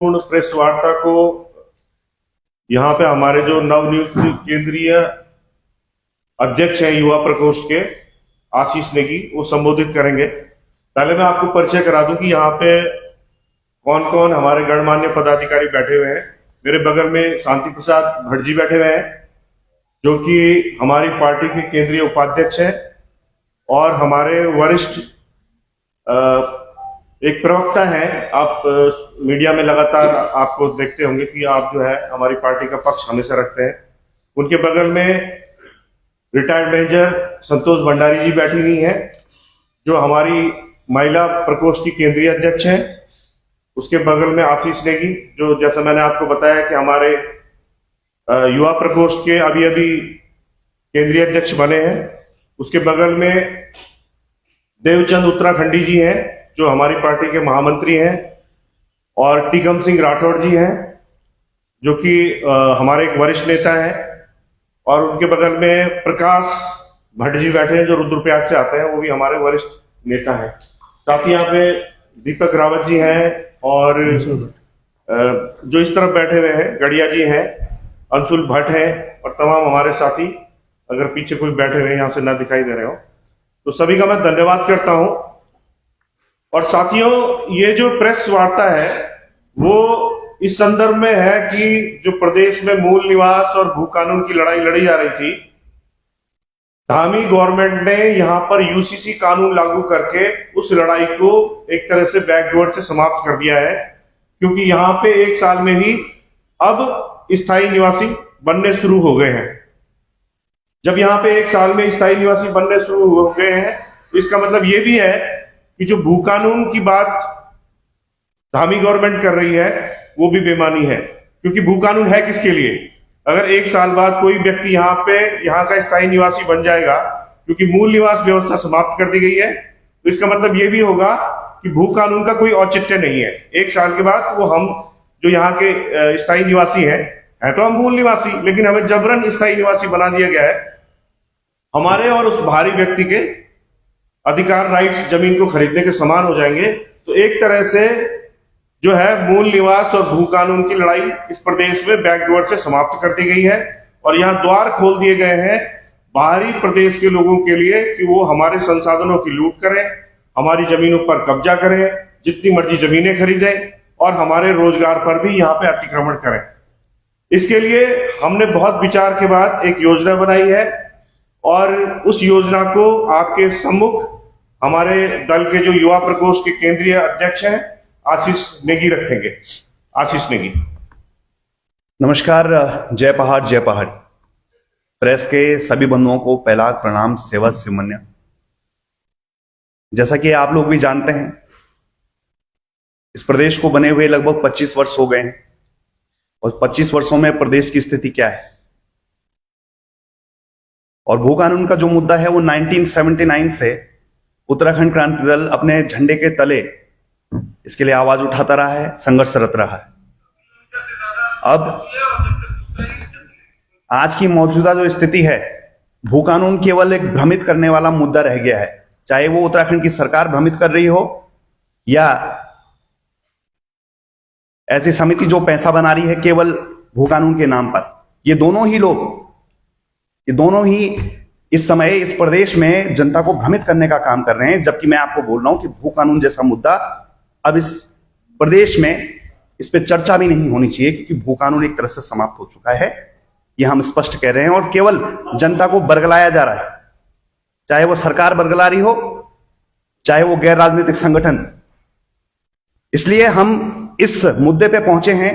पूर्ण प्रेस वार्ता को यहाँ पे हमारे जो नवनियुक्त केंद्रीय अध्यक्ष हैं युवा प्रकोष्ठ के आशीष नेगी वो संबोधित करेंगे। पहले मैं आपको परिचय करा दूं कि यहाँ पे कौन कौन हमारे गणमान्य पदाधिकारी बैठे हुए हैं। मेरे बगल में शांति प्रसाद भट्ट जी बैठे हुए हैं जो कि हमारी पार्टी के केंद्रीय उपाध्यक्ष हैं और हमारे वरिष्ठ एक प्रवक्ता है। आप मीडिया में लगातार आपको देखते होंगे कि आप जो है हमारी पार्टी का पक्ष हमेशा रखते हैं। उनके बगल में रिटायर्ड मेजर संतोष भंडारी जी बैठी हुई हैं जो हमारी महिला प्रकोष्ठ की केंद्रीय अध्यक्ष हैं। उसके बगल में आशीष नेगी जो जैसा मैंने आपको बताया कि हमारे युवा प्रकोष्ठ के अभी अभी केंद्रीय अध्यक्ष बने हैं। उसके बगल में देवचंद उत्तराखंडी जी हैं जो हमारी पार्टी के महामंत्री हैं और टीकम सिंह राठौड़ जी हैं जो कि हमारे एक वरिष्ठ नेता हैं और उनके बगल में प्रकाश भट्ट जी बैठे हैं जो रुद्रप्रयाग से आते हैं, वो भी हमारे वरिष्ठ नेता हैं। साथ ही यहाँ पे दीपक रावत जी हैं और जो इस तरफ बैठे हुए हैं गड़िया जी हैं, अंशुल भट्ट हैं और तमाम हमारे साथी अगर पीछे कोई बैठे हुए यहाँ से ना दिखाई दे रहे हो तो सभी का मैं धन्यवाद करता हूं। और साथियों, ये जो प्रेस वार्ता है वो इस संदर्भ में है कि जो प्रदेश में मूल निवास और भू कानून की लड़ाई लड़ी जा रही थी, धामी गवर्नमेंट ने यहां पर यूसीसी कानून लागू करके उस लड़ाई को एक तरह से बैकडोर से समाप्त कर दिया है, क्योंकि यहां पे एक साल में ही अब स्थायी निवासी बनने शुरू हो गए हैं। जब यहां पे एक साल में स्थायी निवासी बनने शुरू हो गए हैं इसका मतलब ये भी है कि जो भू कानून की बात धामी गवर्नमेंट कर रही है वो भी बेमानी है, क्योंकि भू कानून है किसके लिए? अगर एक साल बाद कोई व्यक्ति यहाँ का स्थायी निवासी बन जाएगा क्योंकि मूल निवास व्यवस्था समाप्त कर दी गई है, तो इसका मतलब ये भी होगा कि भू कानून का कोई औचित्य नहीं है। एक साल के बाद वो हम जो यहाँ के स्थायी निवासी है तो हम मूल निवासी, लेकिन हमें जबरन स्थायी निवासी बना दिया गया है। हमारे और उस बाहरी व्यक्ति के अधिकार राइट्स जमीन को खरीदने के समान हो जाएंगे। तो एक तरह से जो है मूल निवास और भू कानून की लड़ाई इस प्रदेश में बैकडोर से समाप्त कर दी गई है और यहाँ द्वार खोल दिए गए हैं बाहरी प्रदेश के लोगों के लिए कि वो हमारे संसाधनों की लूट करें, हमारी जमीनों पर कब्जा करें, जितनी मर्जी जमीनें खरीदें और हमारे रोजगार पर भी यहाँ पे अतिक्रमण करें। इसके लिए हमने बहुत विचार के बाद एक योजना बनाई है और उस योजना को आपके सम्मुख हमारे दल के जो युवा प्रकोष्ठ के केंद्रीय अध्यक्ष हैं आशीष नेगी रखेंगे। आशीष नेगी। नमस्कार, जय पहाड़ जय पहाड़ी। प्रेस के सभी बंधुओं को पहला प्रणाम, सेवा सिमन्या। जैसा कि आप लोग भी जानते हैं, इस प्रदेश को बने हुए लगभग 25 वर्ष हो गए हैं और 25 वर्षों में प्रदेश की स्थिति क्या है और भू कानून का जो मुद्दा है वो 1979 से उत्तराखंड क्रांति दल अपने झंडे के तले इसके लिए आवाज उठाता रहा है, संघर्षरत रहा है। अब आज की मौजूदा जो स्थिति है, भू कानून केवल एक भ्रमित करने वाला मुद्दा रह गया है, चाहे वो उत्तराखंड की सरकार भ्रमित कर रही हो या ऐसी समिति जो पैसा बना रही है केवल भू कानून के नाम पर। ये दोनों ही इस समय इस प्रदेश में जनता को भ्रमित करने का काम कर रहे हैं, जबकि मैं आपको बोल रहा हूं कि भू कानून जैसा मुद्दा अब इस प्रदेश में इस पे चर्चा भी नहीं होनी चाहिए, क्योंकि भू कानून एक तरह से समाप्त हो चुका है। ये हम स्पष्ट कह रहे हैं और केवल जनता को बरगलाया जा रहा है, चाहे वो सरकार बरगला रही हो, चाहे वो गैर राजनीतिक संगठन। इसलिए हम इस मुद्दे पे पहुंचे हैं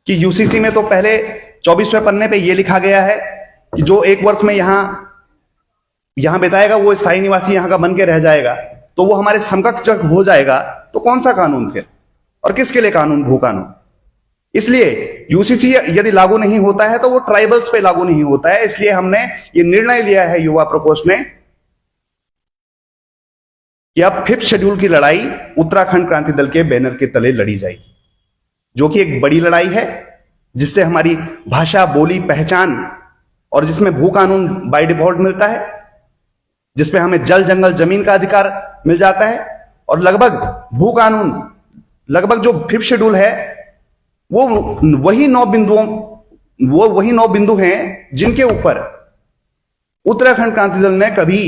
कि यूसीसी में तो पहले 24वें पन्ने पे ये लिखा गया है कि जो एक वर्ष में यहां बिताएगा वो स्थायी निवासी यहां का बन के रह जाएगा, तो वो हमारे समकक्ष जब हो जाएगा तो कौन सा कानून फिर, और किसके लिए कानून? भू कानून। इसलिए यूसीसी यदि लागू नहीं होता है तो वो ट्राइबल्स पे लागू नहीं होता है। इसलिए हमने ये निर्णय लिया है युवा प्रकोष्ठ ने कि अब 5th शेड्यूल की लड़ाई उत्तराखंड क्रांति दल के बैनर के तले लड़ी जाएगी, जो कि एक बड़ी लड़ाई है जिससे हमारी भाषा, बोली, पहचान और जिसमें भू कानून बाय डिफॉल्ट मिलता है, जिसपे हमें जल, जंगल, जमीन का अधिकार मिल जाता है और लगभग भू कानून लगभग जो 5th शेड्यूल है वो वही 9 बिंदु हैं जिनके ऊपर उत्तराखंड क्रांति दल ने कभी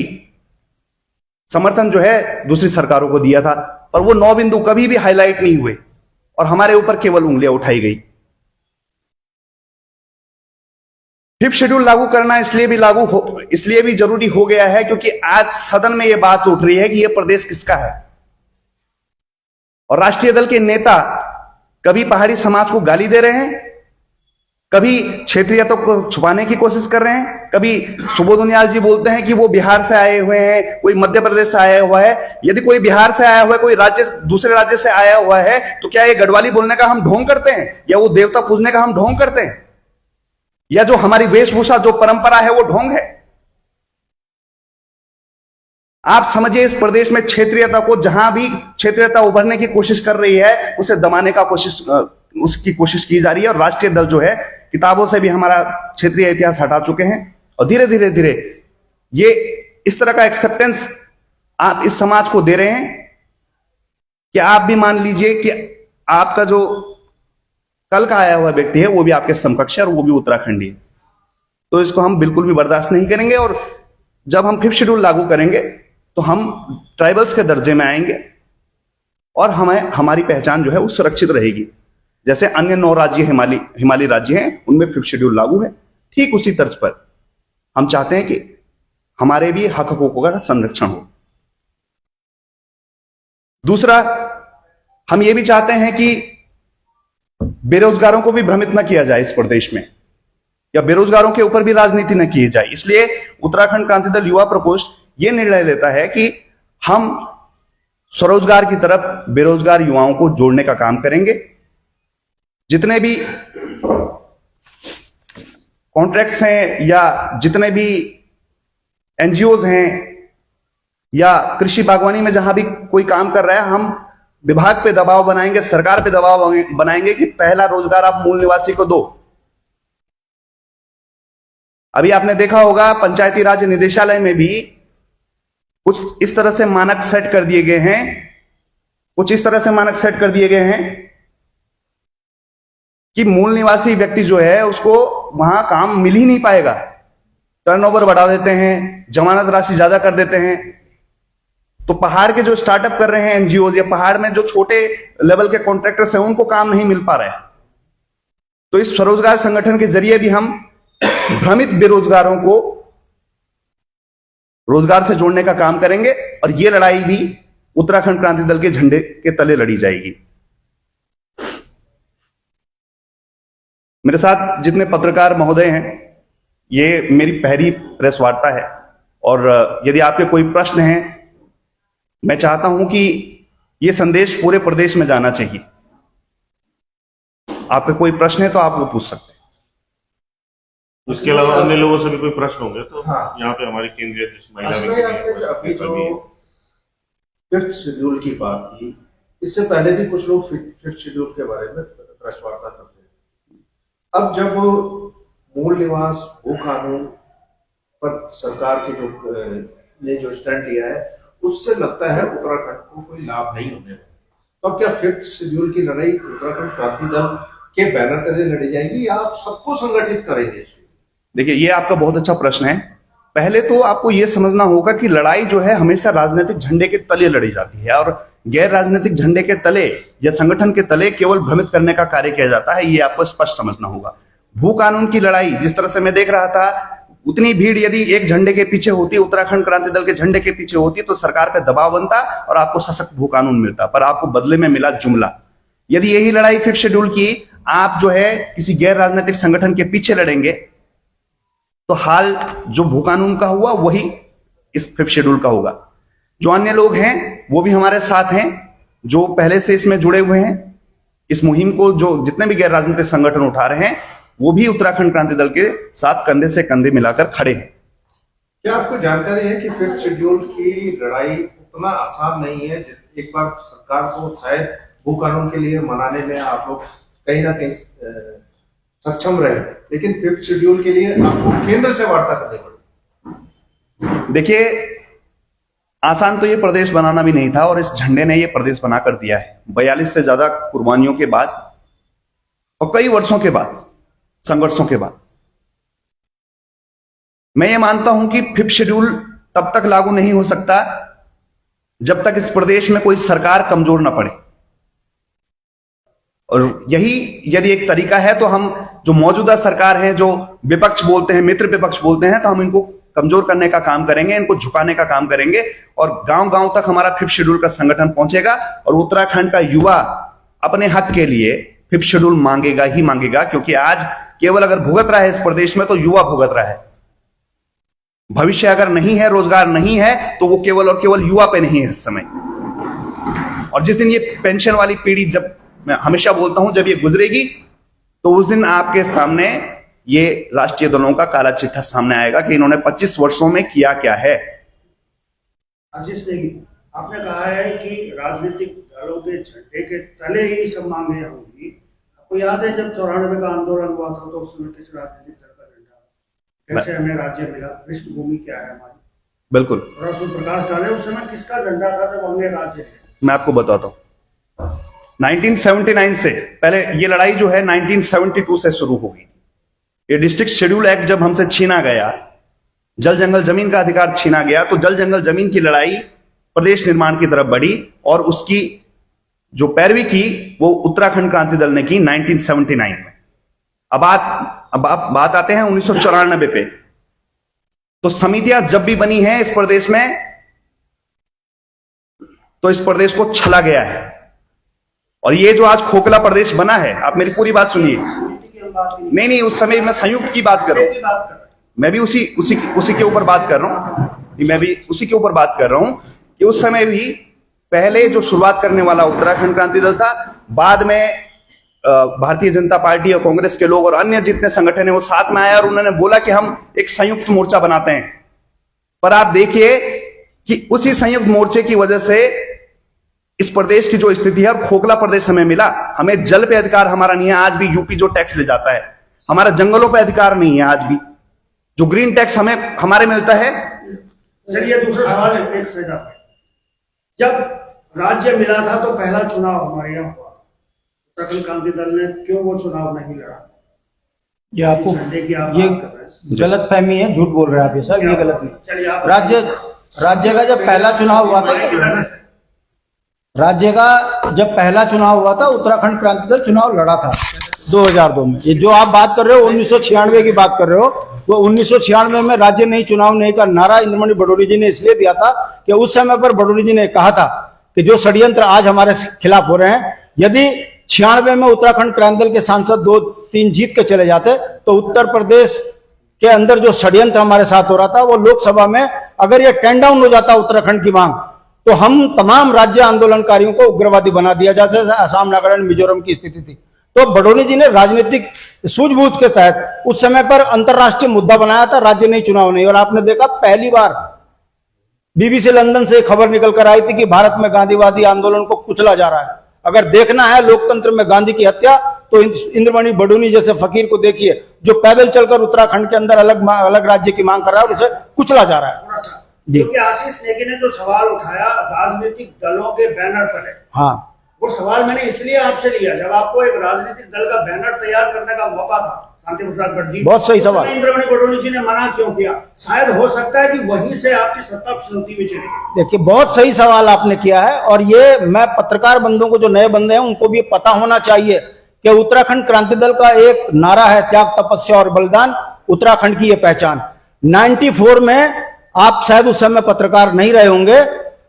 समर्थन जो है दूसरी सरकारों को दिया था, पर वो 9 बिंदु कभी भी हाईलाइट नहीं हुए और हमारे ऊपर केवल उंगलियां उठाई गई। 5th शेड्यूल लागू करना इसलिए भी जरूरी हो गया है क्योंकि आज सदन में यह बात उठ रही है कि यह प्रदेश किसका है, और राष्ट्रीय दल के नेता कभी पहाड़ी समाज को गाली दे रहे हैं, कभी क्षेत्रीयता को छुपाने की कोशिश कर रहे हैं, कभी सुबोध उनियाल जी बोलते हैं कि वो बिहार से आए हुए हैं, कोई मध्य प्रदेश से आया हुआ है। यदि कोई बिहार से आया हुआ है, कोई दूसरे राज्य से आया हुआ है, तो क्या ये गढ़वाली बोलने का हम ढोंग करते हैं, या वो देवता पूजने का हम ढोंग करते हैं, या जो हमारी वेशभूषा जो परंपरा है वो ढोंग है? आप समझिए, इस प्रदेश में क्षेत्रीयता को, जहां भी क्षेत्रीयता उभरने की कोशिश कर रही है, उसे दबाने का उसकी कोशिश की जा रही है। और राष्ट्रीय दल जो है किताबों से भी हमारा क्षेत्रीय इतिहास हटा चुके हैं, और धीरे धीरे ये इस तरह का एक्सेप्टेंस आप इस समाज को दे रहे हैं कि आप भी मान लीजिए कि आपका जो कल का आया हुआ व्यक्ति है वो भी आपके समकक्ष है और वो भी उत्तराखंडी है। तो इसको हम बिल्कुल भी बर्दाश्त नहीं करेंगे, और जब हम 5th शेड्यूल लागू करेंगे तो हम ट्राइबल्स के दर्जे में आएंगे और हमारी पहचान जो है वो सुरक्षित रहेगी। जैसे अन्य 9 राज्य हिमालयी राज्य हैं, उनमें 5th शेड्यूल लागू है, ठीक उसी तर्ज पर हम चाहते हैं कि हमारे भी हक हकूकों का संरक्षण हो। दूसरा, हम ये भी चाहते हैं कि बेरोजगारों को भी भ्रमित न किया जाए इस प्रदेश में, या बेरोजगारों के ऊपर भी राजनीति न की जाए। इसलिए उत्तराखंड क्रांति दल युवा प्रकोष्ठ यह निर्णय लेता है कि हम स्वरोजगार की तरफ बेरोजगार युवाओं को जोड़ने का काम करेंगे। जितने भी कॉन्ट्रैक्ट्स हैं या जितने भी एनजीओज हैं या कृषि बागवानी में जहां भी कोई काम कर रहा है, हम विभाग पे दबाव बनाएंगे, सरकार पे दबाव बनाएंगे कि पहला रोजगार आप मूल निवासी को दो। अभी आपने देखा होगा पंचायती राज निदेशालय में भी कुछ इस तरह से मानक सेट कर दिए गए हैं कि मूल निवासी व्यक्ति जो है उसको वहां काम मिल ही नहीं पाएगा। टर्नओवर बढ़ा देते हैं, जमानत राशि ज्यादा कर देते हैं। तो पहाड़ के जो स्टार्टअप कर रहे हैं एनजीओ, या पहाड़ में जो छोटे लेवल के कॉन्ट्रैक्टर्स हैं, उनको काम नहीं मिल पा रहा है। तो इस स्वरोजगार संगठन के जरिए भी हम भ्रमित बेरोजगारों को रोजगार से जोड़ने का काम करेंगे, और यह लड़ाई भी उत्तराखंड क्रांति दल के झंडे के तले लड़ी जाएगी। मेरे साथ जितने पत्रकार महोदय हैं, ये मेरी पहली प्रेस वार्ता है, और यदि आपके कोई प्रश्न हैं, मैं चाहता हूं कि यह संदेश पूरे प्रदेश में जाना चाहिए। आपके कोई प्रश्न है तो आप वो पूछ सकते हैं। इसके अलावा अन्य लोगों से भी कोई प्रश्न होंगे तो यहाँ पे हमारी केंद्रीय महिला अभी जो 5th शेड्यूल की बात की, इससे पहले भी कुछ लोग 5th शेड्यूल के बारे में प्रेस वार्ता करते हैं। अब जब मूल निवास भू कानून पर सरकार की ने जो स्टैंड लिया है, उससे लगता है उत्तराखंड को कोई लाभ नहीं होने वाला। तो अब क्या 5th शेड्यूल की लड़ाई उत्तराखंड क्रांति दल के बैनर तले लड़ी जाएगी, या आप सबको संगठित करेंगे? देखिए, ये आपका बहुत अच्छा प्रश्न है। पहले तो आपको यह समझना होगा कि लड़ाई जो है हमेशा राजनीतिक झंडे के तले लड़ी जाती है, और गैर राजनीतिक झंडे के तले या संगठन के तले केवल भ्रमित करने का कार्य किया जाता है। ये आपको स्पष्ट समझना होगा। भू कानून की लड़ाई जिस तरह से मैं देख रहा था, उतनी भीड़ यदि एक झंडे के पीछे होती, उत्तराखंड क्रांति दल के झंडे के पीछे होती, तो सरकार पे दबाव बनता और आपको सशक्त भू कानून मिलता। पर आपको बदले में मिला जुमला। यदि यही लड़ाई 5th शेड्यूल की आप जो है किसी गैर राजनीतिक संगठन के पीछे लड़ेंगे, तो हाल जो भू कानून का हुआ वही इस 5th शेड्यूल का होगा। जो अन्य लोग हैं वो भी हमारे साथ हैं, जो पहले से इसमें जुड़े हुए हैं। इस मुहिम को जो जितने भी गैर राजनीतिक संगठन उठा रहे हैं, वो भी उत्तराखंड क्रांति दल के साथ कंधे से कंधे मिलाकर खड़े हैं। क्या आपको जानकारी है कि 5th शेड्यूल की लड़ाई उतना आसान नहीं है? एक बार सरकार को शायद भू कानून के लिए मनाने में आप लोग कहीं ना कहीं सक्षम रहे, लेकिन 5th शेड्यूल के लिए आपको केंद्र से वार्ता करनी पड़ी। देखिए, आसान तो ये प्रदेश बनाना भी नहीं था और इस झंडे ने ये प्रदेश बनाकर दिया है। 42 से ज्यादा कुर्बानियों के बाद और कई वर्षों के बाद, संघर्षों के बाद। मैं ये मानता हूं कि 5th शेड्यूल तब तक लागू नहीं हो सकता जब तक इस प्रदेश में कोई सरकार कमजोर ना पड़े। और यही यदि एक तरीका है तो हम जो मौजूदा सरकार है, जो विपक्ष बोलते हैं, मित्र विपक्ष बोलते हैं, तो हम इनको कमजोर करने का काम करेंगे, इनको झुकाने का काम करेंगे और गांव गांव तक हमारा 5th शेड्यूल का संगठन पहुंचेगा और उत्तराखंड का युवा अपने हक के लिए 5th शेड्यूल मांगेगा ही मांगेगा। क्योंकि आज केवल अगर भुगत रहा है इस प्रदेश में तो युवा भुगत रहा है। भविष्य अगर नहीं है, रोजगार नहीं है, तो वो केवल और केवल युवा पे नहीं है इस समय। और जिस दिन ये पेंशन वाली पीढ़ी, जब मैं हमेशा बोलता हूं, जब ये गुजरेगी तो उस दिन आपके सामने ये राष्ट्रीय दलों का काला चिट्ठा सामने आएगा कि इन्होंने 25 वर्षों में किया क्या है। आशीष नेगी, आपने कहा है कि राजनीतिक दलों के झंडे के तले ही सब मांगे होंगी। आपको याद है जब 94 का आंदोलन हुआ था तो उस समय किस राजनीतिक दल का झंडा, कैसे हमें राज्य मिला, पृष्ठभूमि क्या है हमारी? बिल्कुल, थोड़ा सा प्रकाश डालें, उस समय किसका झंडा था जब हमने राज्य लिया? मैं आपको बताता हूं। 1979 से पहले ये लड़ाई जो है 1972 से शुरू होगी। ये डिस्ट्रिक्ट शेड्यूल एक्ट जब हमसे छीना गया, जल जंगल जमीन का अधिकार छीना गया, तो जल जंगल जमीन की लड़ाई प्रदेश निर्माण की तरफ बढ़ी और उसकी जो पैरवी की वो उत्तराखंड क्रांति दल ने की 1979 में। अब आप बात आते हैं 1994 पे। तो समितियां जब भी बनी हैं इस प्रदेश में, तो इस प्रदेश को छला गया है। और ये जो आज खोखला प्रदेश बना है, आप मेरी पूरी बात सुनिए। नहीं, उस समय मैं संयुक्त की बात कर रहा हूं, मैं भी उसी के ऊपर बात कर रहा हूं, मैं भी उसी के ऊपर बात कर रहा हूं कि उस समय भी पहले जो शुरुआत करने वाला उत्तराखंड क्रांति दल था, बाद में भारतीय जनता पार्टी और कांग्रेस के लोग और अन्य जितने संगठन है वो साथ में आए और उन्होंने बोला कि हम एक संयुक्त मोर्चा बनाते हैं। पर आप देखिए कि उसी संयुक्त मोर्चे की वजह से इस प्रदेश की जो स्थिति है, खोखला प्रदेश हमें मिला। हमें जल पे अधिकार हमारा नहीं है। आज भी यूपी जो टैक्स ले जाता है, हमारा जंगलों पे अधिकार नहीं है। आज भी जो ग्रीन टैक्स हमारे मिलता है। चलिए दूसरा सवाल है, एक से ज्यादा। जब राज्य मिला था तो पहला चुनाव हमारे यहाँ हुआ, उत्तराखंड क्रांति दल ने क्यों वो चुनाव नहीं लड़ा? ये आपको ये गलत फहमी है, झूठ बोल रहे हैं आप। ये सर, ये गलत नहीं। राज्य का जब पहला चुनाव हुआ था, राज्य का जब पहला चुनाव हुआ था, उत्तराखंड क्रांति दल चुनाव लड़ा था 2002 में। ये जो आप बात कर रहे हो 1996 की बात कर रहे हो, वो 1996 में राज्य नहीं चुनाव नहीं का नारा इंद्रमणि बडोनी जी ने इसलिए दिया था कि उस समय पर बडोनी जी ने कहा था कि जो षड्यंत्र आज हमारे खिलाफ हो रहे हैं, यदि 96 में उत्तराखंड क्रांति दल के सांसद 2-3 जीत के चले जाते तो उत्तर प्रदेश के अंदर जो षड्यंत्र हमारे साथ हो रहा था वो लोकसभा में अगर ये टेन डाउन हो जाता उत्तराखंड की मांग, तो हम तमाम राज्य आंदोलनकारियों को उग्रवादी बना दिया, जैसे असम, नागालैंड, मिजोरम की स्थिति थी। तो बडोनी जी ने राजनीतिक सूझबूझ के तहत उस समय पर अंतरराष्ट्रीय मुद्दा बनाया था, राज्य नहीं चुनाव नहीं। और आपने देखा पहली बार बीबीसी लंदन से खबर निकल कर आई थी कि भारत में गांधीवादी आंदोलन को कुचला जा रहा है। अगर देखना है लोकतंत्र में गांधी की हत्या, तो इंद्रमणि बडोनी जैसे फकीर को देखिए जो पैदल चलकर उत्तराखंड के अंदर अलग राज्य की मांग कर रहा है और उसे कुचला जा रहा है। क्योंकि आशीष नेगी ने जो सवाल उठाया राजनीतिक दलों के बैनर तले, हाँ, वो सवाल मैंने इसलिए आपसे लिया जब आपको एक राजनीतिक दल का बैनर तैयार करने का मौका था, शांति प्रसाद गढ़, बहुत सही सवाल। इंद्रमणि बडोनी जी ने मना क्यों किया? शायद हो सकता है कि वहीं से आपकी सत्ता चलती हुई चली। देखिए, बहुत सही सवाल आपने किया है और ये मैं पत्रकार बंधुओं को, जो नए बंदे हैं, उनको भी पता होना चाहिए कि उत्तराखंड क्रांति दल का एक नारा है, त्याग, तपस्या और बलिदान, उत्तराखंड की ये पहचान। 94 में आप शायद उस समय पत्रकार नहीं रहे होंगे,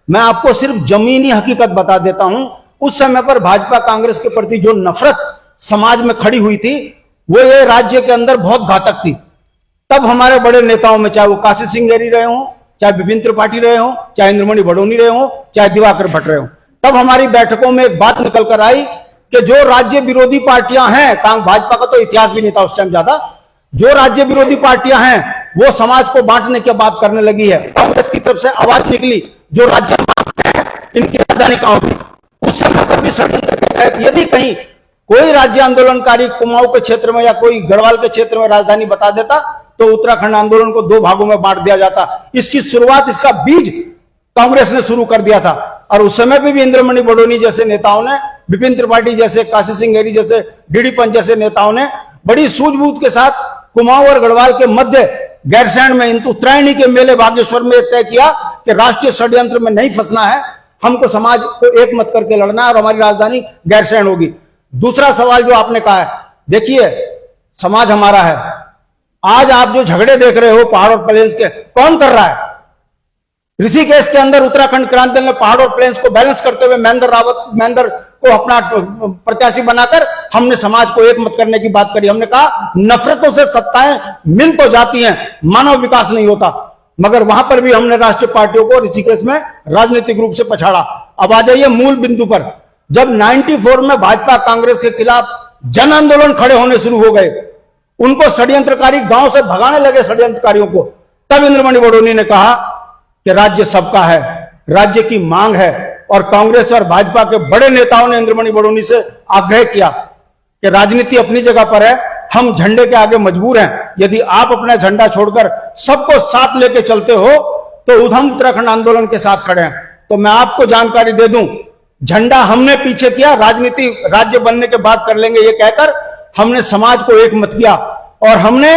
मैं आपको सिर्फ जमीनी हकीकत बता देता हूं। उस समय पर भाजपा कांग्रेस के प्रति जो नफरत समाज में खड़ी हुई थी, वो ये राज्य के अंदर बहुत घातक थी। तब हमारे बड़े नेताओं में, चाहे वो काशी सिंह गहरी रहे हों, चाहे विपिन त्रिपाठी रहे हों, चाहे इंद्रमणि बडोनी रहे हों, चाहे दिवाकर भट्ट रहे हों, तब हमारी बैठकों में एक बात निकल कर आई कि जो राज्य विरोधी पार्टियां हैं, भाजपा का तो इतिहास भी नहीं था उस टाइम ज्यादा, जो राज्य विरोधी पार्टियां हैं वो समाज को बांटने की बात करने लगी है। कांग्रेस की तरफ से आवाज निकली, जो राज्य मांगते हैं इनकी राजधानी कहां होगी। उस समय पर भी षड्यंत्र के तहत यदि कहीं कोई राज्य आंदोलनकारी कुमाऊं के क्षेत्र में या कोई गढ़वाल के क्षेत्र में राजधानी बता देता, तो उत्तराखंड आंदोलन को 2 भागों में बांट दिया जाता। इसकी शुरुआत, इसका बीज कांग्रेस ने शुरू कर दिया था। और उस समय पे भी इंद्रमणि बडोनी जैसे नेताओं ने, विपिन त्रिपाठी जैसे, काशी सिंह हेरी जैसे, डीडी पंत जैसे नेताओं ने बड़ी सूझबूझ के साथ कुमाऊं और गढ़वाल के मध्य गैरसैंण में उत्तरायणी के मेले बागेश्वर में तय किया कि राष्ट्रीय षड्यंत्र में नहीं फंसना है, हमको समाज को एक मत करके लड़ना है और हमारी राजधानी गैरसैंण होगी। दूसरा सवाल जो आपने कहा है, देखिए समाज हमारा है। आज आप जो झगड़े देख रहे हो पहाड़ और प्लेन्स के, कौन कर रहा है? ऋषिकेश के अंदर उत्तराखंड क्रांति दल ने पहाड़ और प्लेन्स को बैलेंस करते हुए महेंद्र को अपना प्रत्याशी बनाकर हमने समाज को एक मत करने की बात करी। हमने कहा नफरतों से सत्ताएं मिल तो जाती हैं, मानव विकास नहीं होता। मगर वहां पर भी हमने राष्ट्रीय पार्टियों को ऋषिकेश में राजनीतिक रूप से पछाड़ा। अब आ जाइए मूल बिंदु पर। जब 94 में भाजपा कांग्रेस के खिलाफ जन आंदोलन खड़े होने शुरू हो गए, उनको षड्यंत्रकारी गांव से भगाने लगे षड्यंत्रकारियों को, तब इंद्रमणि बडोनी ने कहा कि राज्य सबका है, राज्य की मांग है। और कांग्रेस और भाजपा के बड़े नेताओं ने इंद्रमणि बडोनी से आग्रह किया कि राजनीति अपनी जगह पर है, हम झंडे के आगे मजबूर हैं। यदि आप अपना झंडा छोड़कर सबको साथ लेके चलते हो तो हम उत्तराखंड आंदोलन के साथ खड़े हैं। तो मैं आपको जानकारी दे दूं, झंडा हमने पीछे किया, राजनीति राज्य बनने के बाद कर लेंगे ये कहकर हमने समाज को एक मत किया। और हमने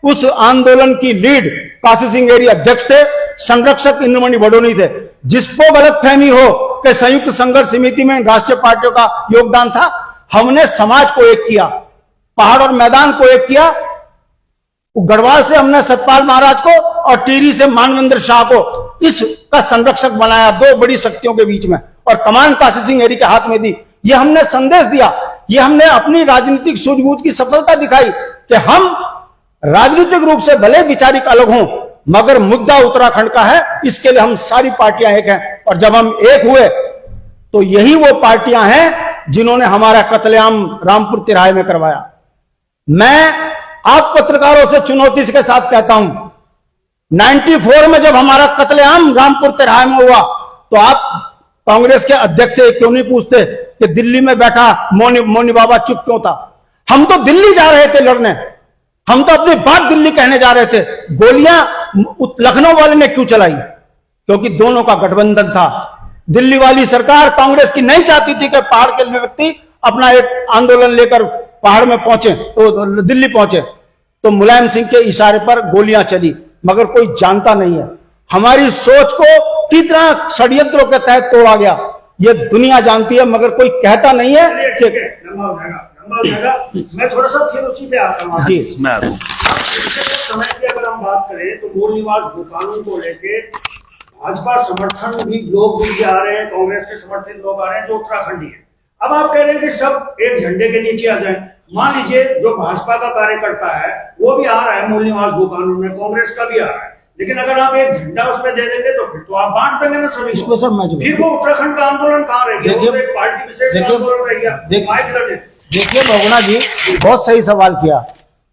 उस आंदोलन की लीड काशी सिंह हेरी अध्यक्ष थे, संरक्षक इंद्रमणि बडोनी थे। जिसको गलतफहमी हो कि संयुक्त संघर्ष समिति में राष्ट्रीय पार्टियों का योगदान था, हमने समाज को एक किया, पहाड़ और मैदान को एक किया। गढ़वाल से हमने सतपाल महाराज को और टिहरी से मानवेंद्र शाह को इसका संरक्षक बनाया, दो बड़ी शक्तियों के बीच में, और कमान काशी सिंह हेरी के हाथ में दी। यह हमने संदेश दिया, यह हमने अपनी राजनीतिक सूझबूझ की सफलता दिखाई कि हम राजनीतिक रूप से भले विचारिक अलग हों, मगर मुद्दा उत्तराखंड का है, इसके लिए हम सारी पार्टियां एक हैं। और जब हम एक हुए तो यही वो पार्टियां हैं जिन्होंने हमारा कत्लेआम रामपुर तिराहे में करवाया। मैं आप पत्रकारों से चुनौती के साथ कहता हूं, 94 में जब हमारा कत्लेआम रामपुर तिराहे में हुआ तो आप कांग्रेस के अध्यक्ष से क्यों नहीं पूछते कि दिल्ली में बैठा मौनी बाबा चुप क्यों था? हम तो दिल्ली जा रहे थे लड़ने, हम तो अपनी बात दिल्ली कहने जा रहे थे। गोलियां लखनऊ वाले ने क्यों चलाई? क्योंकि दोनों का गठबंधन था। दिल्ली वाली सरकार कांग्रेस की नहीं चाहती थी कि पहाड़ के व्यक्ति अपना एक आंदोलन लेकर पहाड़ में पहुंचे, तो दिल्ली पहुंचे। तो मुलायम सिंह के इशारे पर गोलियां चली, मगर कोई जानता नहीं है हमारी सोच को कितना षड्यंत्रों के तहत तोड़ा गया। ये दुनिया जानती है, मगर कोई कहता नहीं है कि मैं थोड़ा सा फिर उसी पे आता हूँ जी। मैं समय की अगर हम बात करें तो मूल निवास भूकानून को लेके भाजपा समर्थन भी लोग भी आ रहे हैं, कांग्रेस के समर्थित लोग आ रहे हैं जो उत्तराखंडी है। अब आप कह रहे हैं कि सब एक झंडे के नीचे आ जाएं। मान लीजिए जो भाजपा का कार्यकर्ता है वो भी आ रहा है मूल निवास भूकानून में, कांग्रेस का भी आ रहा है, लेकिन अगर आप एक झंडा उसमें दे देंगे तो फिर तो आप बांट देंगे ना सभी इसको सर मैं फिर वो उत्तराखंड का आंदोलन कहाँ रह गया? वो एक पार्टी विशेष का आंदोलन रह गया। देखिए बहुगुणा जी बहुत सही सवाल किया।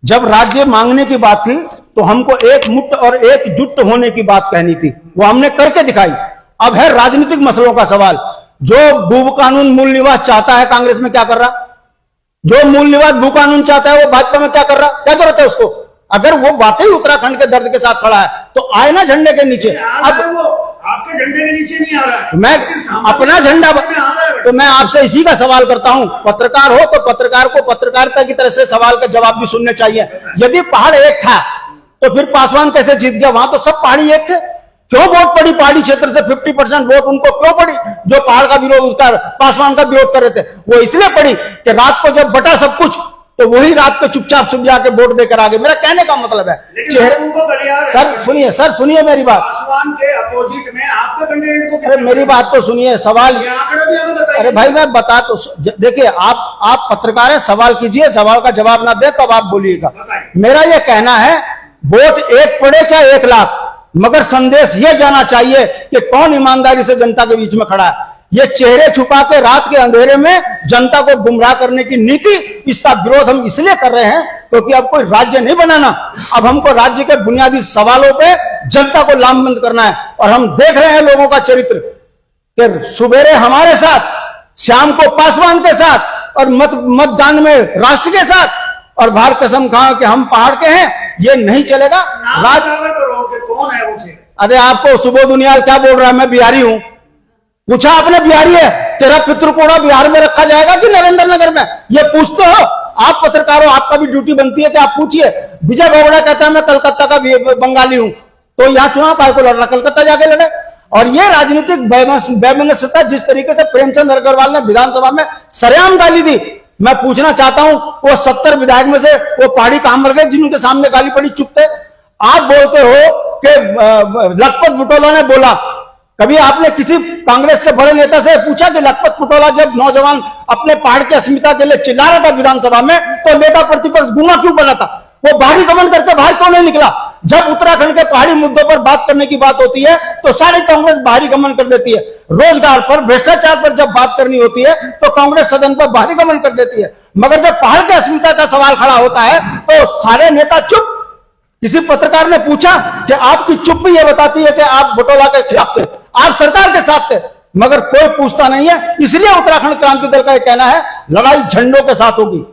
जब राज्य मांगने की बात थी तो हमको एक मुट्ठ और एकजुट होने की बात कहनी थी, वो हमने करके दिखाई। अब है राजनीतिक मसलों का सवाल। जो भू कानून मूल निवास चाहता है कांग्रेस में क्या कर रहा? जो मूल निवास भू कानून चाहता है वो भाजपा में क्या कर रहा? क्या जरूरत है उसको? अगर वो वाकई उत्तराखंड के दर्द के साथ खड़ा है तो आए ना झंडे के नीचे। अब वो आपके झंडे के नीचे नहीं आ रहा है, मैं अपना झंडा तो मैं आपसे इसी का सवाल करता हूं, पत्रकार हो तो पत्रकार को पत्रकारिता की तरह से सवाल का जवाब भी सुनने चाहिए। यदि पहाड़ एक था तो फिर पासवान कैसे जीत गया? वहां तो सब पहाड़ी एक थे। क्यों वोट पड़ी पहाड़ी क्षेत्र से 50% वोट उनको क्यों पड़ी? जो पहाड़ का विरोध, उसका पासवान का विरोध कर रहे थे, वो इसलिए पड़ी कि रात को जब बटा सब कुछ तो वही रात को चुपचाप सुन जाके वोट देकर आगे। मेरा कहने का मतलब है सर सुनिए मेरी बात। पासवान के अपोजिट में आपके कैंडिडेट को, अरे मेरी बात तो सुनिए, सवाल आंकड़ा भी हमें बताइए। अरे भाई मैं बता तो देखिए, आप पत्रकार हैं, सवाल कीजिए, सवाल का जवाब ना दे तब आप बोलिएगा। मेरा ये कहना है वोट एक पड़े चाहे 1 लाख, मगर संदेश ये जाना चाहिए कि कौन ईमानदारी से जनता के बीच में खड़ा है। ये चेहरे छुपा के रात के अंधेरे में जनता को गुमराह करने की नीति, इसका विरोध हम इसलिए कर रहे हैं क्योंकि अब कोई राज्य नहीं बनाना, अब हमको राज्य के बुनियादी सवालों पे जनता को लामबंद करना है। और हम देख रहे हैं लोगों का चरित्र कि सुबेरे हमारे साथ, शाम को पासवान के साथ और मतदान में राष्ट्र के साथ, और बाहर कसम खा कि हम पहाड़ के हैं, ये नहीं चलेगा। कौन है वो? अरे आपको सुबोध उनियाल क्या बोल रहा है, मैं बिहारी हूं? पूछा आपने, बिहारी है, तेरा पितृकोड़ा बिहार में रखा जाएगा कि नरेंद्र नगर में? ये पूछते हो आप पत्रकार हो, आपका भी ड्यूटी बनती है कि आप पूछिए। विजय बोगड़ा कहता है मैं कलकत्ता का बंगाली हूं, तो यहां चुनाव काय को लड़ रहा, कलकत्ता जाके लड़े। और ये राजनीतिक वैमनस्यता जिस तरीके से प्रेमचंद अग्रवाल ने विधानसभा में सरेआम गाली दी, मैं पूछना चाहता हूं वो 70 विधायक में से वो पहाड़ी कहां मर गए जिनके सामने गाली पड़ी, चुप थे? आप बोलते हो कि लखपत बुटोला ने बोला, कभी आपने किसी कांग्रेस के बड़े नेता से पूछा कि लखपत बुटोला जब नौजवान अपने पहाड़ की अस्मिता के लिए चिल्ला रहा था विधानसभा में, तो नेता प्रतिपक्ष गूंगा क्यों बना था? वो बाहरी गमन करके बाहर क्यों नहीं निकला? जब उत्तराखंड के पहाड़ी मुद्दों पर बात करने की बात होती है तो सारी कांग्रेस बाहरी गमन कर देती है। रोजगार पर, भ्रष्टाचार पर जब बात करनी होती है तो कांग्रेस सदन पर बाहरी गमन कर देती है, मगर जब पहाड़ की अस्मिता का सवाल खड़ा होता है तो सारे नेता चुप। किसी पत्रकार ने पूछा कि आपकी चुप भी ये बताती है कि आप बुटोला के खिलाफ थे, आप सरकार के साथ थे, मगर कोई पूछता नहीं है। इसलिए उत्तराखंड क्रांति दल का यह कहना है लड़ाई झंडों के साथ होगी,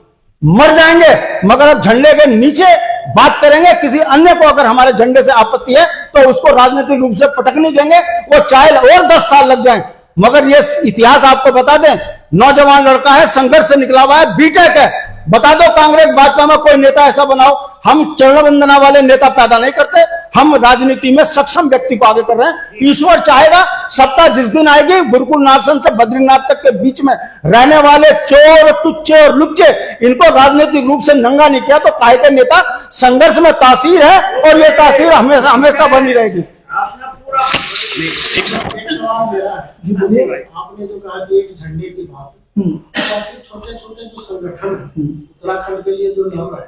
मर जाएंगे मगर अब झंडे के नीचे बात करेंगे। किसी अन्य को अगर हमारे झंडे से आपत्ति है तो उसको राजनीतिक रूप से पटकनी देंगे, वो चाहे और 10 साल लग जाएं। मगर ये इतिहास आपको बता दें, नौजवान लड़का है, संघर्ष से निकला हुआ है, बीटेक है, बता दो कांग्रेस भाजपा में कोई नेता ऐसा बनाओ। हम चरण वंदना वाले नेता पैदा नहीं करते, हम राजनीति में सक्षम व्यक्ति को आगे कर रहे हैं। ईश्वर चाहेगा सत्ता जिस दिन आएगी, गुरुकुल नाशन से बद्रीनाथ तक के बीच में रहने वाले चोर, टुच्चे और लुच्चे, इनको राजनीतिक रूप से नंगा नहीं किया तो काहे के नेता? संघर्ष में तासीर है और ये तासीर हमेशा हमेशा बनी रहेगी। जी बोलिए। आपने जो कहा कि एक झंडे की बात, छोटे छोटे जो संगठन उत्तराखंड के लिए जो नियम है,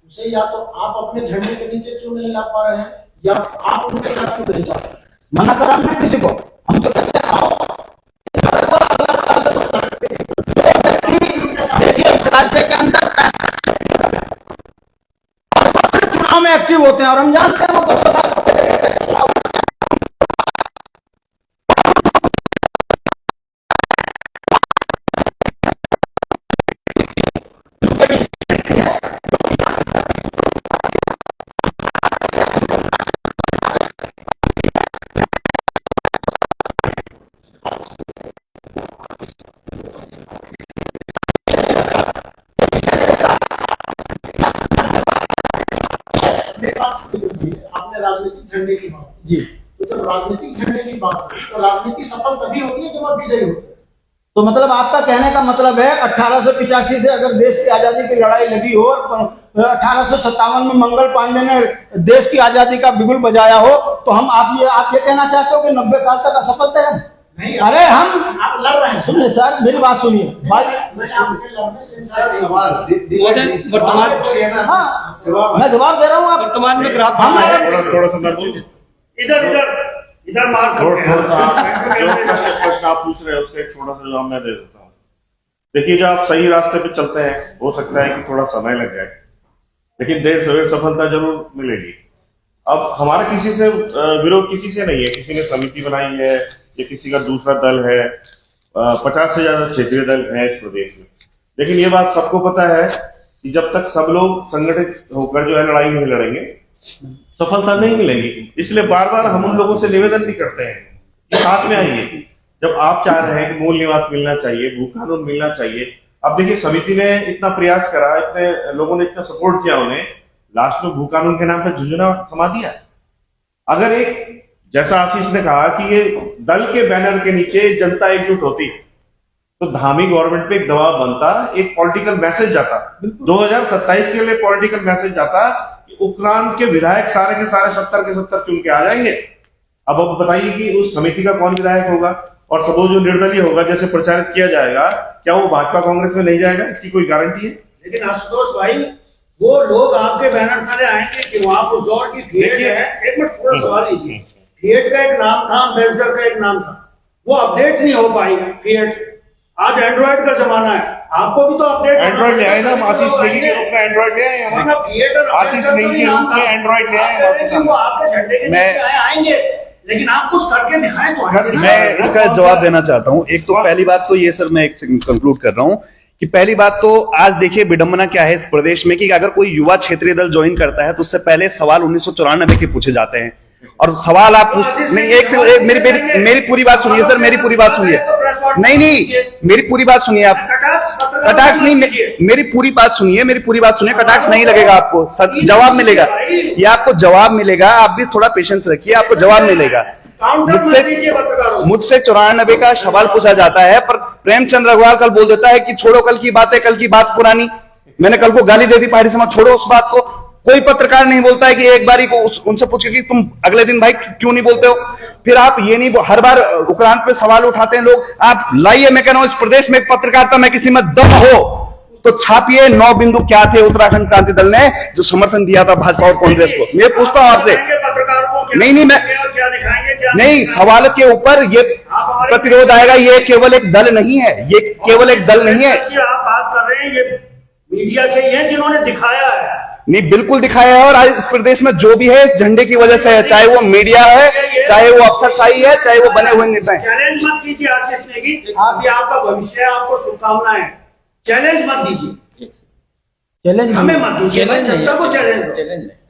उसे या तो आप अपने झंडे के नीचे क्यों नहीं ला पा रहे हैं, या आप उनके साथ क्यों नहीं जा रहे हैं? मना करा हमने किसी को? हम तो कहते हैं आओ। देखिए इस राज्य के अंदर चुनाव में एक्टिव होते हैं और हम जानते हैं वो आपने राजनीतिक झंडे की बात जी, तो जब राजनीतिक झंडे की बात होती तो राजनीति सफल तभी होती है जब आप विजयी होते हैं। तो मतलब आपका कहने का मतलब है 1885 से अगर देश की आजादी की लड़ाई लगी हो और 1857 में मंगल पांडे ने देश की आजादी का बिगुल बजाया हो, तो हम आप ये कहना चाहते हो कि 90 साल तक असफल थे हम? नहीं, अरे हम आप लड़ रहे हैं। सुनिए सर, मेरी बात सुनिए। मैं जवाब दे रहा हूँ, आप वर्तमान में ग्राफ थोड़ा सा मैं बोलूं? इधर मार प्रश्न आप पूछ रहे हैं उसका एक छोटा सा जवाब मैं दे देता हूँ। देखिए, जब आप सही रास्ते पे चलते हैं, हो सकता है कि थोड़ा समय लग जाए, लेकिन देर सवेर सफलता जरूर मिलेगी। अब हमारा किसी से विरोध किसी से नहीं है, किसी ने समिति बनाई है या किसी का दूसरा दल है, 50 से ज्यादा क्षेत्रीय दल है इस प्रदेश में, लेकिन ये बात सबको पता है कि जब तक सब लोग संगठित होकर जो है लड़ाई नहीं लड़ेंगे, सफलता नहीं मिलेगी। इसलिए बार बार हम उन लोगों से निवेदन भी करते हैं कि साथ में आइए। जब आप चाह रहे हैं कि मूल निवास मिलना चाहिए, भू कानून मिलना चाहिए, अब देखिए समिति ने इतना प्रयास करा, इतने लोगों ने इतना सपोर्ट किया उन्हें, लास्ट में भू कानून के नाम पर झुंझुना थमा दिया। अगर एक, जैसा आशीष ने कहा कि ये दल के बैनर के नीचे जनता एकजुट होती तो धामी गवर्नमेंट पे एक दबाव बनता, एक पॉलिटिकल मैसेज जाता, 2027 के लिए पॉलिटिकल मैसेज जाता कि उत्तराखंड के विधायक सारे के सारे 70 के 70 चुन के आ जाएंगे। अब बताइए कि उस समिति का कौन विधायक होगा, और सपोज जो निर्दलीय होगा जैसे प्रचारित किया जाएगा, क्या वो भाजपा कांग्रेस में नहीं जाएगा? इसकी कोई गारंटी है? लेकिन आशुतोष भाई, वो लोग आपके बैनर तले आएंगे कि वहां उस दौर की थिएट है। एक मिनट थोड़ा सवाल लीजिए। थिएट का एक नाम था, एम्बेसडर का एक नाम था, वो अपडेट नहीं हो पाई थिएट। आज एंड्रॉइड का जमाना है, आपको भी तो अपडेट एंड्रॉइड ले आए ना, आशीष नेगी के रूप में एंड्रॉइड ले आए हम। आशीष नेगी के रूप में एंड्रॉइड ले आए वो आपके झंडे के नीचे आएंगे, लेकिन आप कुछ करके दिखाएं तो आएंगे ना। मैं इसका जवाब देना चाहता हूं। एक तो पहली बात तो ये सर, मैं एक कंक्लूड कर रहा हूं कि पहली बात तो आज देखिए विडंबना क्या है इस प्रदेश में कि अगर कोई युवा क्षेत्रीय दल ज्वाइन करता है तो उससे पहले सवाल 1994 के पूछे जाते हैं, और सवाल आप नहीं, एक मेरी पूरी बात सुनिए सर, मेरी पूरी बात सुनिए। नहीं, मेरी पूरी बात सुनिए आप। कटाक्ष नहीं, मेरी पूरी बात सुनिए, कटाक्ष नहीं लगेगा आपको, जवाब मिलेगा, ये आपको जवाब मिलेगा। आप भी थोड़ा पेशेंस रखिए, आपको जवाब मिलेगा। मुझसे 94 का सवाल पूछा जाता है, पर प्रेमचंद अग्रवाल कल बोल देता है कि छोड़ो कल की बातें, कल की बात पुरानी। मैंने कल को गाली दे दी पहाड़ी समाज, छोड़ो उस बात को। कोई पत्रकार नहीं बोलता है कि एक बारी को उनसे पूछे कि तुम अगले दिन भाई क्यों नहीं बोलते हो। फिर आप ये नहीं, हर बार उक्रांद पे सवाल उठाते हैं लोग। आप लाइए, मैं कह रहा हूं इस प्रदेश में पत्रकारिता में किसी में दम हो तो छापिए 9 बिंदु क्या थे उत्तराखंड क्रांति दल ने जो समर्थन दिया था भाजपा और कांग्रेस को। मैं पूछता हूं आपसे, नहीं, सवाल के ऊपर ये प्रतिरोध आएगा। ये केवल एक दल नहीं है, ये केवल एक दल नहीं है। आप बात कर रहे हैं ये मीडिया के ही हैं जिन्होंने दिखाया है। नहीं, बिल्कुल दिखाया है, और आज इस प्रदेश में जो भी है इस झंडे की वजह से है, चाहे वो मीडिया है, चाहे वो अफसरशाही है, चाहे वो बने हुए नेता है। चैलेंज मत कीजिए आशीष नेगी, आप ये आपका भविष्य है, आपको शुभकामनाएं। चैलेंज मत दीजिए, चैलेंज हमें मत दीजिए, जनता को चैलेंज,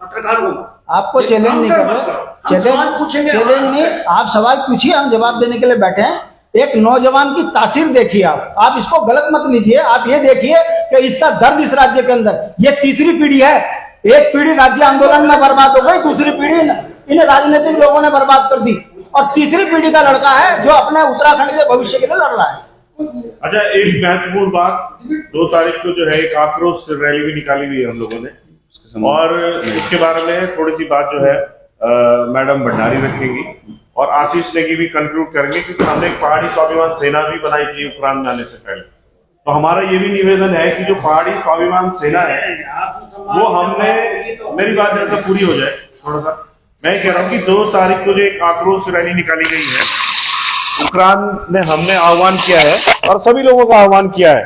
पत्रकारों को आपको चैलेंज नहीं कर रहे, चैलेंज नहीं, आप सवाल पूछिए, हम जवाब देने के लिए बैठे हैं। एक नौजवान की तासीर देखिए आप इसको गलत मत लीजिए। आप ये देखिए कि इसका दर्द इस राज्य के अंदर, ये तीसरी पीढ़ी है। एक पीढ़ी राज्य आंदोलन में बर्बाद हो गई, दूसरी पीढ़ी इन राजनीतिक लोगों ने बर्बाद कर दी, और तीसरी पीढ़ी का लड़का है जो अपने उत्तराखंड के भविष्य के लिए लड़ रहा है। अच्छा, एक महत्वपूर्ण बात, 2 तारीख को जो है एक आक्रोश रैली भी निकाली हुई है हम लोगों ने, और इसके बारे में थोड़ी सी बात जो है मैडम भंडारी रखेंगी और आशीष नेगी भी कंक्लूड करेंगे, क्योंकि हमने एक पहाड़ी स्वाभिमान सेना भी बनाई थी उक्रांद में आने से पहले। तो हमारा ये भी निवेदन है कि जो पहाड़ी स्वाभिमान सेना है वो हमने, मेरी बात जैसा पूरी हो जाए थोड़ा सा, मैं कह रहा हूँ कि 2 तारीख को जो एक आक्रोश रैली निकाली गई है उक्रांद में, हमने आह्वान किया है और सभी लोगों का आह्वान किया है,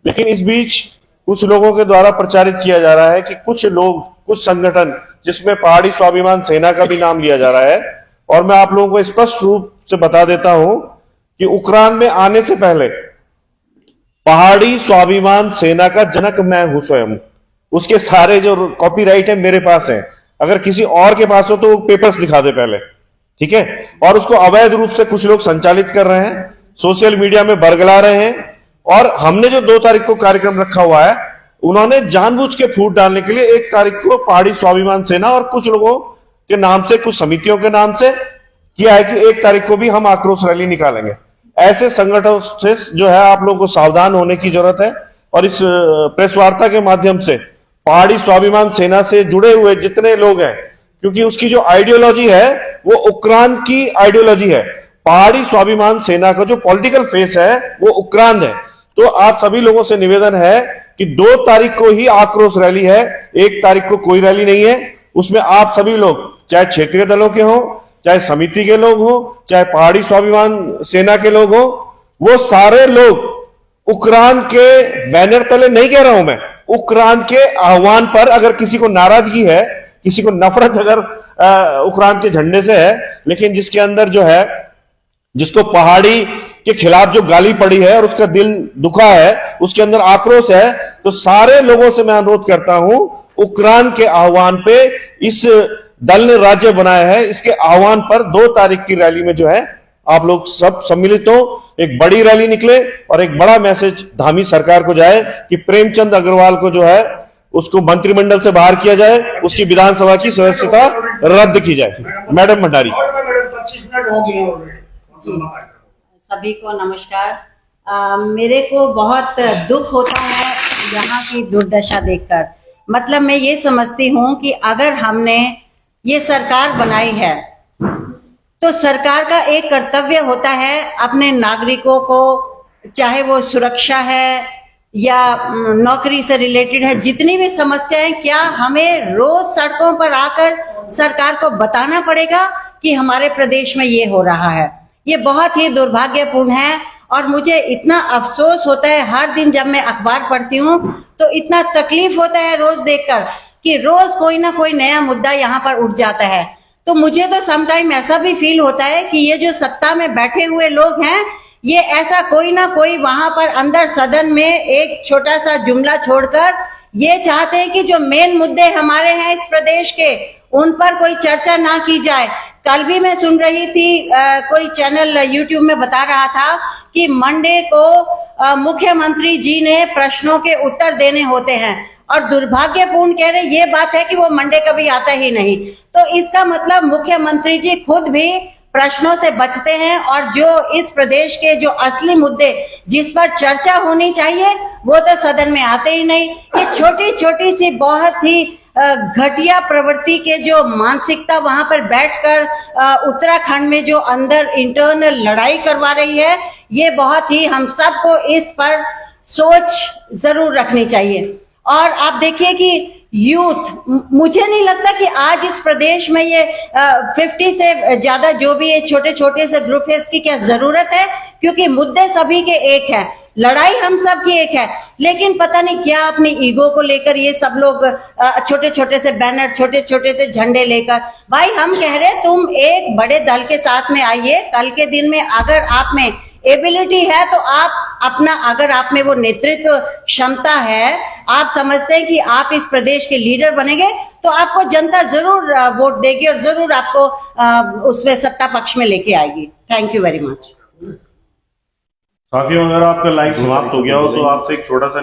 लेकिन इस बीच कुछ लोगों के द्वारा प्रचारित किया जा रहा है कि कुछ लोग, कुछ संगठन, जिसमें पहाड़ी स्वाभिमान सेना का भी नाम लिया जा रहा है, और मैं आप लोगों को स्पष्ट रूप से बता देता हूं कि उक्रांद में आने से पहले पहाड़ी स्वाभिमान सेना का जनक मैं हूं स्वयं। उसके सारे जो कॉपीराइट है मेरे पास है, अगर किसी और के पास हो तो वो पेपर्स दिखा दे पहले, ठीक है। और उसको अवैध रूप से कुछ लोग संचालित कर रहे हैं, सोशल मीडिया में बरगला रहे हैं, और हमने जो 2 तारीख को कार्यक्रम रखा हुआ है, उन्होंने जानबूझ के फूट डालने के लिए 1 तारीख को पहाड़ी स्वाभिमान सेना और कुछ लोगों के नाम से, कुछ समितियों के नाम से किया है कि 1 तारीख को भी हम आक्रोश रैली निकालेंगे। ऐसे संगठनों से जो है आप लोगों को सावधान होने की जरूरत है, और इस प्रेस वार्ता के माध्यम से पहाड़ी स्वाभिमान सेना से जुड़े हुए जितने लोग हैं, क्योंकि उसकी जो आइडियोलॉजी है वो उक्रांद की आइडियोलॉजी है, पहाड़ी स्वाभिमान सेना का जो पॉलिटिकल फेस है वो उक्रांद है। तो आप सभी लोगों से निवेदन है कि 2 तारीख को ही आक्रोश रैली है, 1 तारीख को कोई रैली नहीं है। उसमें आप सभी लोग, चाहे क्षेत्रीय दलों के हो, चाहे समिति के लोग हो, चाहे पहाड़ी स्वाभिमान सेना के लोग हो, वो सारे लोग उक्रांद के बैनर तले नहीं कह रहा हूं मैं, उक्रांद के आह्वान पर अगर किसी को नाराजगी है, किसी को नफरत अगर उक्रांद के झंडे से है, लेकिन जिसके अंदर जो है, जिसको पहाड़ी के खिलाफ जो गाली पड़ी है और उसका दिल दुखा है, उसके अंदर आक्रोश है, तो सारे लोगों से मैं अनुरोध करता हूं, उक्रांद के आह्वान पे इस दल ने राज्य बनाया है, इसके आह्वान पर 2 तारीख की रैली में जो है आप लोग सब सम्मिलित हो, एक बड़ी रैली निकले और एक बड़ा मैसेज धामी सरकार को जाए कि प्रेमचंद अग्रवाल को जो है उसको मंत्रिमंडल से बाहर किया जाए, उसकी विधानसभा की सदस्यता रद्द की जाए। मैडम भंडारी। 25 मिनट हो गए। सभी को नमस्कार। मेरे को बहुत दुख होता है यहाँ की दुर्दशा देखकर। मतलब मैं ये समझती हूँ कि अगर हमने ये सरकार बनाई है तो सरकार का एक कर्तव्य होता है अपने नागरिकों को, चाहे वो सुरक्षा है या नौकरी से रिलेटेड है, जितनी भी समस्याएं, क्या हमें रोज सड़कों पर आकर सरकार को बताना पड़ेगा कि हमारे प्रदेश में ये हो रहा है? ये बहुत ही दुर्भाग्यपूर्ण है और मुझे इतना अफसोस होता है हर दिन जब मैं अखबार पढ़ती हूँ तो इतना तकलीफ होता है रोज देखकर कि रोज कोई ना कोई नया मुद्दा यहाँ पर उठ जाता है। तो मुझे तो समटाइम ऐसा भी फील होता है कि ये जो सत्ता में बैठे हुए लोग हैं, ये ऐसा कोई ना कोई वहां पर अंदर सदन में एक छोटा सा जुमला छोड़कर ये चाहते हैं कि जो मेन मुद्दे हमारे हैं इस प्रदेश के, उन पर कोई चर्चा ना की जाए। कल भी मैं सुन रही थी कोई चैनल यूट्यूब में बता रहा था कि मंडे को मुख्यमंत्री जी ने प्रश्नों के उत्तर देने होते हैं, और दुर्भाग्यपूर्ण कह रहे ये बात है कि वो मंडे कभी आता ही नहीं। तो इसका मतलब मुख्यमंत्री जी खुद भी प्रश्नों से बचते हैं, और जो इस प्रदेश के जो असली मुद्दे जिस पर चर्चा होनी चाहिए वो तो सदन में आते ही नहीं। ये छोटी छोटी सी बहुत ही घटिया प्रवृत्ति के जो मानसिकता वहां पर बैठकर उत्तराखंड में जो अंदर इंटरनल लड़ाई करवा रही है, ये बहुत ही हम सबको इस पर सोच जरूर रखनी चाहिए। और आप देखिए कि यूथ, मुझे नहीं लगता कि आज इस प्रदेश में ये 50 से ज्यादा जो भी ये छोटे छोटे से ग्रुप है, इसकी क्या जरूरत है, क्योंकि मुद्दे सभी के एक है, लड़ाई हम सब की एक है, लेकिन पता नहीं क्या अपनी ईगो को लेकर ये सब लोग छोटे छोटे से बैनर, छोटे छोटे से झंडे लेकर, भाई हम कह रहे तुम एक बड़े दल के साथ में आइए। कल के दिन में अगर आप में एबिलिटी है तो आप अपना, अगर आप में वो नेतृत्व क्षमता है, आप समझते हैं कि आप इस प्रदेश के लीडर बनेंगे, तो आपको जनता जरूर वोट देगी और जरूर आपको उसमें सत्ता पक्ष में लेके आएगी। Thank you very much. साथियों, अगर आपका लाइव समाप्त हो गया हो तो आपसे एक छोटा सा